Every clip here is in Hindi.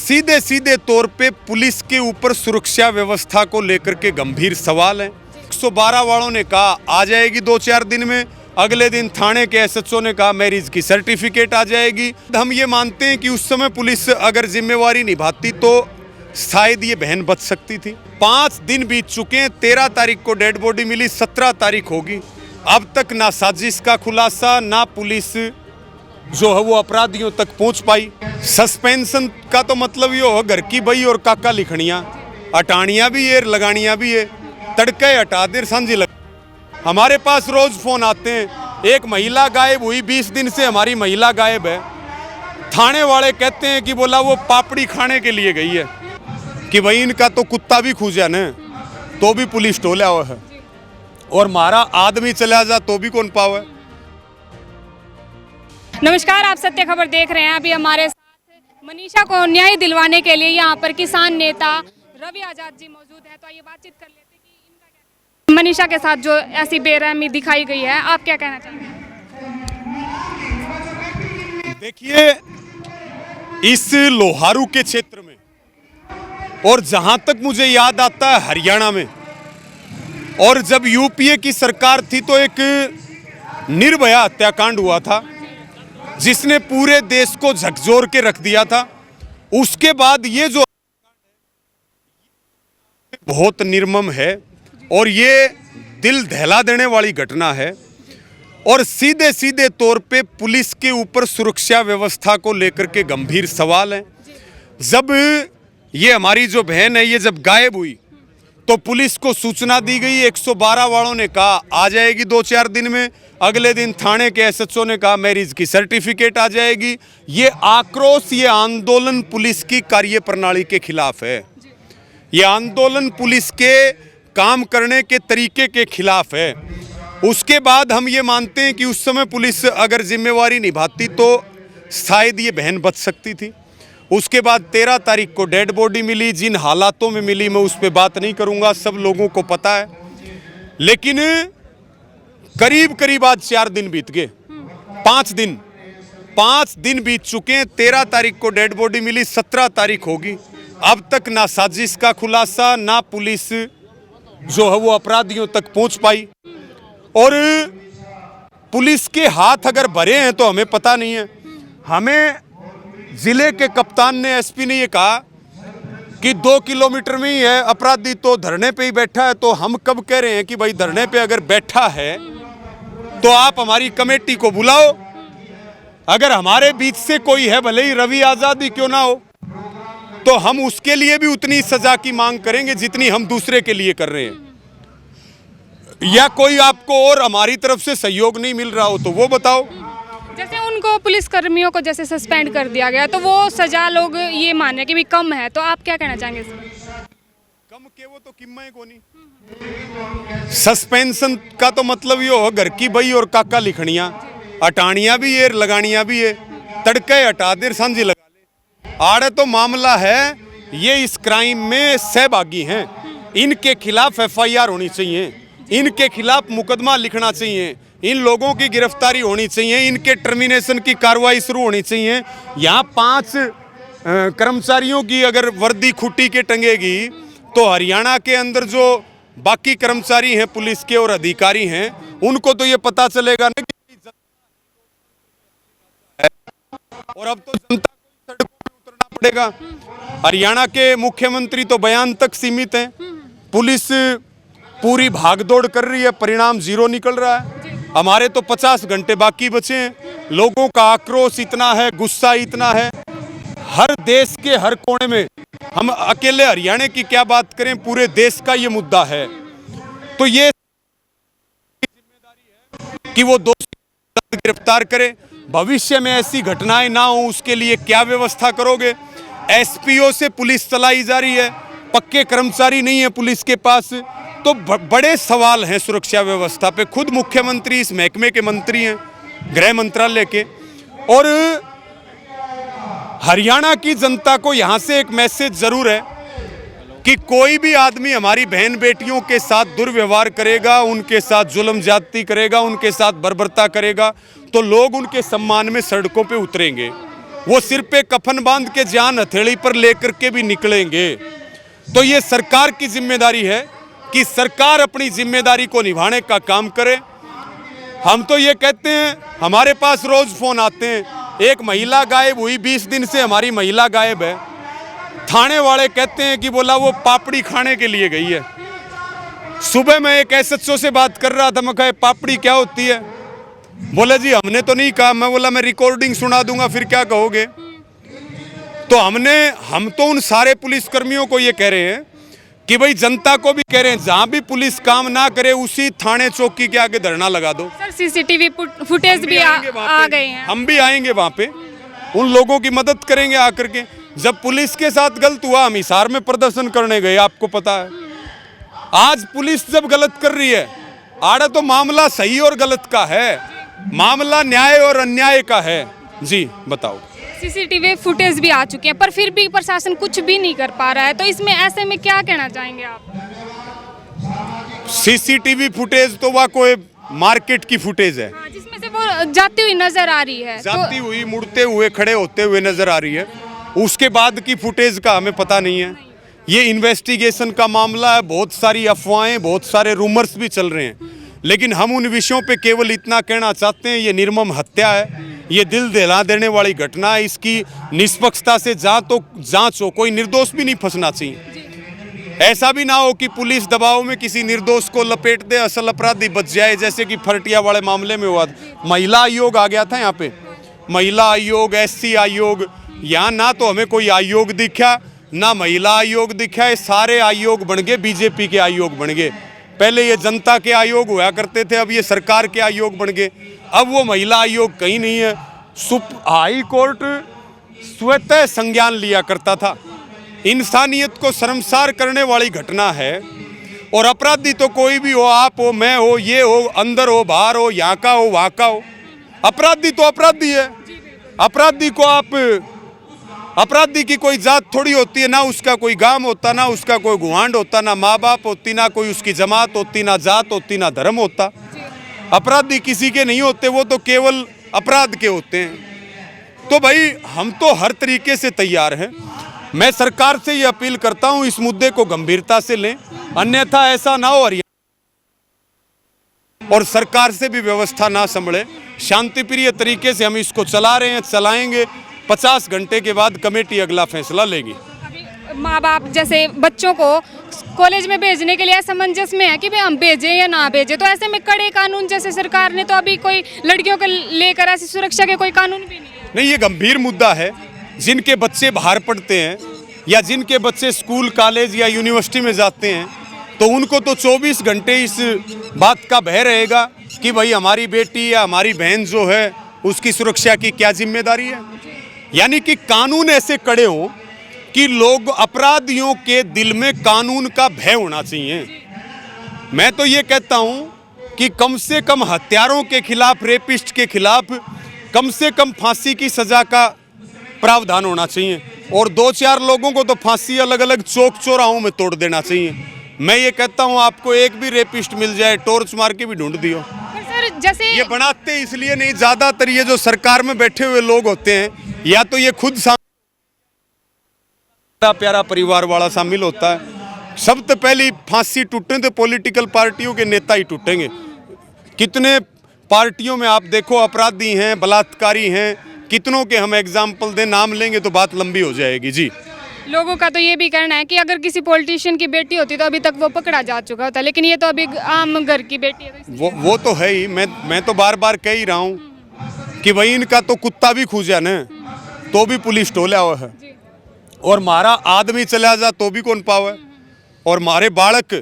सीधे सीधे तौर पे पुलिस के ऊपर सुरक्षा व्यवस्था को लेकर के गंभीर सवाल है। 112 वालों ने कहा आ जाएगी 2-4 दिन में, अगले दिन थाने के एसएचओ ने कहा मैरिज की सर्टिफिकेट आ जाएगी। हम ये मानते हैं कि उस समय पुलिस अगर जिम्मेवारी निभाती तो शायद ये बहन बच सकती थी। 5 दिन बीत चुके हैं, 13 तारीख को डेड बॉडी मिली, 17 तारीख होगी, अब तक ना साजिश का खुलासा, ना पुलिस जो है वो अपराधियों तक पहुंच पाई। सस्पेंशन का तो मतलब ये हो घर की बई और काका लिखनियाँ, अटानियाँ भी है लगानियाँ भी है, तड़के हटा देर सांझी लग। हमारे पास रोज फोन आते हैं, एक महिला गायब हुई, 20 दिन से हमारी महिला गायब है। थाने वाले कहते हैं कि बोला वो पापड़ी खाने के लिए गई है, कि भाई इनका तो कुत्ता भी खूजा न तो भी पुलिस टोला हुआ है, और हमारा आदमी चला जा तो भी कौन पावे। नमस्कार, आप सत्य खबर देख रहे हैं। अभी हमारे साथ मनीषा को न्याय दिलवाने के लिए यहाँ पर किसान नेता रवि आजाद जी मौजूद है, तो आइए बातचीत कर लेते हैं कि इनका क्या मनीषा के साथ जो ऐसी बेरहमी दिखाई गई है, आप क्या कहना चाहेंगे? देखिए, इस लोहारू के क्षेत्र में और जहां तक मुझे याद आता है हरियाणा में, और जब यूपीए की सरकार थी तो एक निर्भया हत्याकांड हुआ था जिसने पूरे देश को झकझोर के रख दिया था। उसके बाद ये जो बहुत निर्मम है और ये दिल दहला देने वाली घटना है, और सीधे सीधे तौर पे पुलिस के ऊपर सुरक्षा व्यवस्था को लेकर के गंभीर सवाल है। जब ये हमारी जो बहन है ये जब गायब हुई तो पुलिस को सूचना दी गई, 112 वालों ने कहा आ जाएगी 2-4 दिन में, अगले दिन थाने के एसएचओ ने कहा मैरिज की सर्टिफिकेट आ जाएगी। ये आक्रोश, ये आंदोलन पुलिस की कार्यप्रणाली के खिलाफ है, ये आंदोलन पुलिस के काम करने के तरीके के खिलाफ है। उसके बाद हम ये मानते हैं कि उस समय पुलिस अगर जिम्मेवारी निभाती तो शायद ये बहन बच सकती थी। उसके बाद 13 तारीख को डेड बॉडी मिली, जिन हालातों में मिली मैं उस पर बात नहीं करूंगा, सब लोगों को पता है। लेकिन करीब करीब आज 4 दिन बीत गए, 5 दिन बीत चुके हैं। 13 तारीख को डेड बॉडी मिली, 17 तारीख होगी, अब तक ना साजिश का खुलासा, ना पुलिस जो है वो अपराधियों तक पहुंच पाई। और पुलिस के हाथ अगर भरे हैं तो हमें पता नहीं है। हमें जिले के कप्तान ने, एसपी ने ये कहा कि 2 किलोमीटर में ही है, अपराधी तो धरने पे ही बैठा है। तो हम कब कह रहे हैं कि भाई धरने पे अगर बैठा है तो आप हमारी कमेटी को बुलाओ, अगर हमारे बीच से कोई है, भले ही रवि आजाद ही क्यों ना हो, तो हम उसके लिए भी उतनी सजा की मांग करेंगे जितनी हम दूसरे के लिए कर रहे हैं। या कोई आपको और हमारी तरफ से सहयोग नहीं मिल रहा हो तो वो बताओ। जैसे उनको पुलिस कर्मियों को जैसे सस्पेंड कर दिया गया तो वो सजा लोग ये मान रहे कि भी कम है, तो आप क्या कहना चाहेंगे इसमें? कम के वो तो किम्मा को नहीं। सस्पेंशन का तो मतलब ये हो घर की बई और काका लिखनियाँ, अटानियाँ भी है लगानियाँ भी है, तड़के हटा देर सांझी लगा ले। आड़े तो मामला है, ये इस क्राइम में सहभागी हैं, इनके खिलाफ FIR होनी चाहिए, इनके खिलाफ मुकदमा लिखना चाहिए, इन लोगों की गिरफ्तारी होनी चाहिए, इनके टर्मिनेशन की कार्रवाई शुरू होनी चाहिए। यहाँ 5 कर्मचारियों की अगर वर्दी खुट्टी के टंगेगी तो हरियाणा के अंदर जो बाकी कर्मचारी हैं पुलिस के और अधिकारी हैं उनको तो ये पता चलेगा ना कि और अब तो जनता को सड़कों पर उतरना पड़ेगा। हरियाणा के मुख्यमंत्री तो बयान तक सीमित हैं, पुलिस पूरी भागदौड़ कर रही है, परिणाम 0 निकल रहा है। हमारे तो 50 घंटे बाकी बचे हैं। लोगों का आक्रोश इतना है, गुस्सा इतना है, हर देश के हर कोने में, हम अकेले हरियाणा की क्या बात करें, पूरे देश का ये मुद्दा है। तो ये जिम्मेदारी है कि वो दोषी गिरफ्तार करे, भविष्य में ऐसी घटनाएं ना हो उसके लिए क्या व्यवस्था करोगे? SPO से पुलिस चलाई जा रही है, पक्के कर्मचारी नहीं है पुलिस के पास, तो बड़े सवाल हैं सुरक्षा व्यवस्था पे। खुद मुख्यमंत्री इस महकमे के मंत्री हैं, गृह मंत्रालय के। और हरियाणा की जनता को यहाँ से एक मैसेज जरूर है कि कोई भी आदमी हमारी बहन बेटियों के साथ दुर्व्यवहार करेगा, उनके साथ जुल्म ज्यादती करेगा, उनके साथ बर्बरता करेगा, तो लोग उनके सम्मान में सड़कों पे उतरेंगे। वो सिर पे कफन बांध के जान हथेली पर लेकर के भी निकलेंगे। तो ये सरकार की जिम्मेदारी है कि सरकार अपनी जिम्मेदारी को निभाने का काम करे। हम तो ये कहते हैं, हमारे पास रोज फोन आते हैं, एक महिला गायब हुई, 20 दिन से हमारी महिला गायब है। थाने वाले कहते हैं कि बोला वो पापड़ी खाने के लिए गई है। सुबह मैं एक एसएचओ से बात कर रहा था, मैं कहा पापड़ी क्या होती है? बोले जी हमने तो नहीं कहा। मैं बोला मैं रिकॉर्डिंग सुना दूंगा, फिर क्या कहोगे? तो हम तो उन सारे पुलिस कर्मियों को ये कह रहे हैं कि भाई जनता को भी कह रहे हैं, जहां भी पुलिस काम ना करे उसी थाने चौकी के आगे धरना लगा दो। सर सीसीटीवी फुटेज भी आ गए हैं। हम भी आएंगे वहां पे, उन लोगों की मदद करेंगे आकर के। जब पुलिस के साथ गलत हुआ, हम हिसार में प्रदर्शन करने गए, आपको पता है। आज पुलिस जब गलत कर रही है, आड़ा तो मामला सही और गलत का है, मामला न्याय और अन्याय का है। जी बताओ। सीसीटीवी फुटेज भी आ चुके हैं, पर फिर भी प्रशासन कुछ भी नहीं कर पा रहा है, तो इसमें ऐसे में क्या कहना चाहेंगे आप? सीसीटीवी फुटेज तो वह कोई मार्केट की फुटेज है। हाँ, जिसमें से वो जाती हुई नजर आ रही है, जाती हुई, मुड़ते हुए, खड़े होते हुए नजर आ रही है। उसके बाद की फुटेज का हमें पता नहीं है। ये इन्वेस्टिगेशन का मामला है, बहुत सारी अफवाहें, बहुत सारे रूमर्स भी चल रहे हैं, लेकिन हम उन विषयों पे केवल इतना कहना चाहते हैं, ये निर्मम हत्या है, ये दिल दहला देने वाली घटना है। इसकी निष्पक्षता से जांच हो, कोई निर्दोष भी नहीं फंसना चाहिए। ऐसा भी ना हो कि पुलिस दबाव में किसी निर्दोष को लपेट दे, असल अपराधी बच जाए, जैसे कि फरटिया वाले मामले में हुआ। महिला आयोग आ गया था यहाँ पे, महिला आयोग, SC आयोग। यहाँ ना तो हमें कोई आयोग दिखा, ना महिला आयोग दिखा। ये सारे आयोग बन गए बीजेपी के आयोग बन गए। पहले ये जनता के आयोग हुआ करते थे, अब ये सरकार के आयोग बन गए। अब वो महिला आयोग कहीं नहीं है। हाई कोर्ट स्वतः संज्ञान लिया करता था। इंसानियत को शर्मसार करने वाली घटना है। और अपराधी तो कोई भी हो, आप हो, मैं हो, ये हो, अंदर हो, बाहर हो, यहाँ का हो, वहाँ का हो, अपराधी तो अपराधी है। अपराधी को आप, अपराधी की कोई जात थोड़ी होती है, ना उसका कोई गांव होता, ना उसका कोई गुआंढ होता, ना माँ बाप होती, ना कोई उसकी जमात होती, ना जात होती, ना धर्म होता। अपराधी किसी के नहीं होते, वो तो केवल अपराध के होते हैं। तो भाई हम तो हर तरीके से तैयार हैं। मैं सरकार से ये अपील करता हूं, इस मुद्दे को गंभीरता से लें, अन्यथा ऐसा ना हो और सरकार से भी व्यवस्था ना संभले। शांतिप्रिय तरीके से हम इसको चला रहे हैं, चलाएंगे। 50 घंटे के बाद कमेटी अगला फैसला लेगी। माँ बाप जैसे बच्चों को कॉलेज में भेजने के लिए असमंजस में है कि भाई हम भेजें या ना भेजें, तो ऐसे में कड़े कानून, जैसे सरकार ने तो अभी कोई लड़कियों को लेकर ऐसी सुरक्षा के कोई कानून भी नहीं है। नहीं, ये गंभीर मुद्दा है। जिनके बच्चे बाहर पढ़ते हैं या जिनके बच्चे स्कूल, कॉलेज या यूनिवर्सिटी में जाते हैं, तो उनको तो 24 घंटे इस बात का भय रहेगा कि भाई हमारी बेटी या हमारी बहन जो है उसकी सुरक्षा की क्या जिम्मेदारी है। यानी कि कानून ऐसे कड़े हों कि लोग, अपराधियों के दिल में कानून का भय होना चाहिए। मैं तो ये कहता हूं कि कम से कम हत्यारों के खिलाफ, रेपिस्ट के खिलाफ कम से कम फांसी की सजा का प्रावधान होना चाहिए। और 2-4 लोगों को तो फांसी अलग अलग चौक चौराहों में तोड़ देना चाहिए। मैं ये कहता हूं आपको एक भी रेपिस्ट मिल जाए, टॉर्च मार के भी ढूंढ दियो। सर जैसे ये बनाते इसलिए नहीं, ज्यादातर ये जो सरकार में बैठे हुए लोग होते हैं, या तो ये खुद प्यारा परिवार वाला शामिल होता है। सबसे पहली फांसी टूटे तो पॉलिटिकल पार्टियों के नेता ही टूटेंगे। कितने पार्टियों में आप देखो अपराधी हैं, बलात्कारी हैं, कितनों के हम एग्जाम्पल दें, नाम लेंगे तो बात लंबी हो जाएगी। जी, लोगों का तो ये भी कहना है कि अगर किसी पॉलिटिशियन की बेटी होती तो अभी तक वो पकड़ा जा चुका होता, लेकिन ये तो अभी आम घर की बेटी है, तो वो तो है ही। मैं तो बार बार कह ही रहा हूँ कि भाई इनका तो कुत्ता भी खूजा न तो भी पुलिस टोला हुआ है, और मारा आदमी चला जा तो भी कौन पावे, और मारे बालक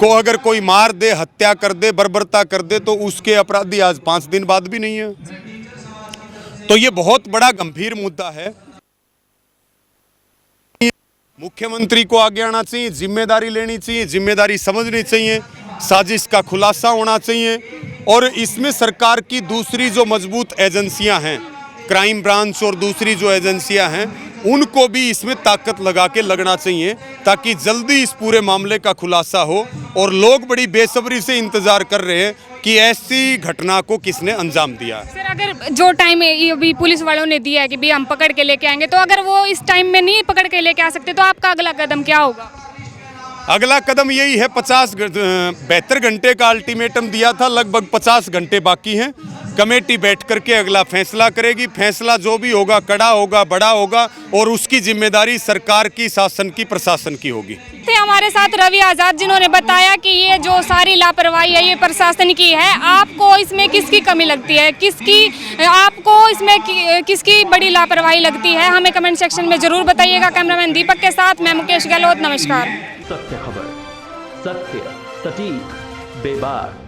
को अगर कोई मार दे, हत्या कर दे, बर्बरता कर दे, तो उसके अपराधी आज 5 दिन बाद भी नहीं है। तो ये बहुत बड़ा गंभीर मुद्दा है। मुख्यमंत्री को आगे आना चाहिए, जिम्मेदारी लेनी चाहिए, जिम्मेदारी समझनी चाहिए, साजिश का खुलासा होना चाहिए। और इसमें सरकार की दूसरी जो मजबूत एजेंसियां हैं, क्राइम ब्रांच और दूसरी जो एजेंसियां हैं, उनको भी इसमें ताकत लगा के लगना चाहिए ताकि जल्दी इस पूरे मामले का खुलासा हो। और लोग बड़ी बेसब्री से इंतजार कर रहे हैं कि ऐसी घटना को किसने अंजाम दिया। सर अगर जो टाइम अभी पुलिस वालों ने दिया है कि भी हम पकड़ के लेके आएंगे, तो अगर वो इस टाइम में नहीं पकड़ के लेके आ सकते तो आपका अगला कदम क्या होगा? अगला कदम यही है, 72 घंटे का अल्टीमेटम दिया था, लगभग 50 घंटे बाकी हैं। कमेटी बैठ करके अगला फैसला करेगी। फैसला जो भी होगा कड़ा होगा, बड़ा होगा और उसकी जिम्मेदारी सरकार की, शासन की, प्रशासन की होगी। थे हमारे साथ रवि आजाद जिन्होंने बताया कि ये जो सारी लापरवाही है ये प्रशासन की है। आपको इसमें किसकी कमी लगती है, आपको इसमें किसकी बड़ी लापरवाही लगती है, हमें कमेंट सेक्शन में जरूर बताइएगा। कैमरामैन दीपक के साथ मैं मुकेश गहलोत, नमस्कार। सत्य खबर, सत्य, सटीक, बेबाक।